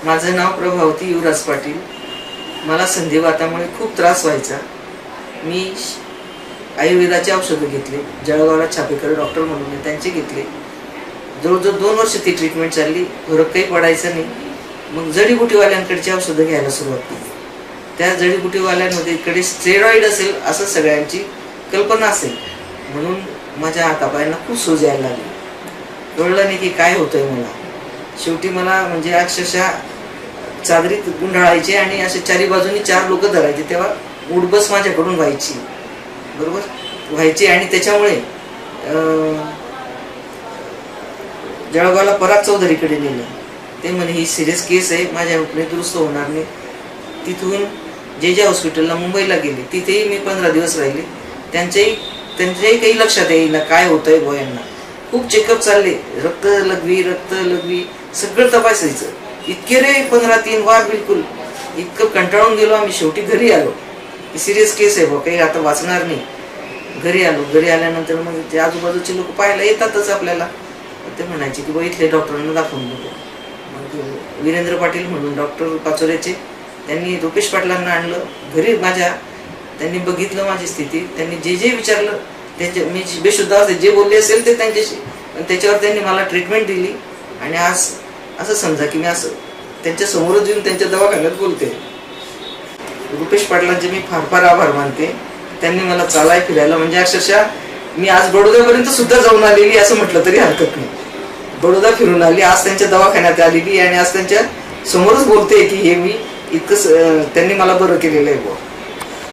माझं नाव प्रभावती युवराज पाटील. मला संधिवातामुळे खूप त्रास व्हायचा. मी आयुर्वेदाची औषधं घेतली. जळगावला छापेकर डॉक्टर म्हणून त्यांचे घेतले. जवळजवळ 2 वर्ष ती ट्रीटमेंट चालली. फरक काही पडायचा नाही. मग जडीबुटीवाल्यांकडची औषधं घ्यायला सुरुवात केली. त्या जडीबुटीवाल्यांमध्ये इकडे स्टेरॉइड असेल असं सगळ्यांची कल्पना असेल, म्हणून माझ्या हातापायांना खूप सूज यायला लागली. कळलं नाही की काय होतंय मला. शेवटी मला म्हणजे अक्षरशः चादरीत गुंडाळायचे आणि असे चारी बाजूनी 4 लोक धरायचे. तेव्हा उठबस माझ्याकडून व्हायची, बरोबर व्हायची. आणि त्याच्यामुळे जळगावला पराग चौधरीकडे नेलं. ते म्हणे ही सिरियस केस आहे, माझ्या उपने दुरुस्त होणार नाही. तिथून जे हॉस्पिटलला मुंबईला गेले. तिथेही मी 15 दिवस राहिले. त्यांच्याही काही लक्षात येईना काय होतंय बुवा यांना. खूप चेकअप चालले, रक्त लगवी सगळं तपासायचं. इतके रे 15-3 वार बिलकुल इतकं कंटाळून गेलो आम्ही. शेवटी घरी आलो. ही सिरियस केस आहे बुवा, काही आता वाचणार नाही. घरी आलो. घरी आल्यानंतर मग ते आजूबाजूचे लोक पाहायला येतातच आपल्याला. ते म्हणायचे की बुवा इथले डॉक्टरांना दाखवून बघू. मग वीरेंद्र पाटील म्हणून डॉक्टर पाचोऱ्याचे, त्यांनी रुपेश पाटलांना आणलं घरी माझ्या. त्यांनी बघितलं माझी स्थिती. त्यांनी जे विचारलं त्यांचे, मी बेशुद्ध असेल जे बोलले असेल ते त्यांच्याशी, त्याच्यावर त्यांनी मला ट्रीटमेंट दिली. आणि आज असं समजा की मी असं त्यांच्या समोरच येऊन त्यांच्या दवाखान्यात बोलते. रुपेश पाटलांचे मी फार फार आभार मानते. त्यांनी मला चालाय फिरायला म्हणजे अक्षरशः मी आज बडोद्यापर्यंत सुद्धा जाऊन आलेली असं म्हटलं तरी हरकत नाही. बडोदा फिरून आली, आज त्यांच्या दवाखान्यात आलेली आणि आज त्यांच्या समोरच बोलते की हे मी इतकं त्यांनी मला बरं केलेलं आहे बुवा.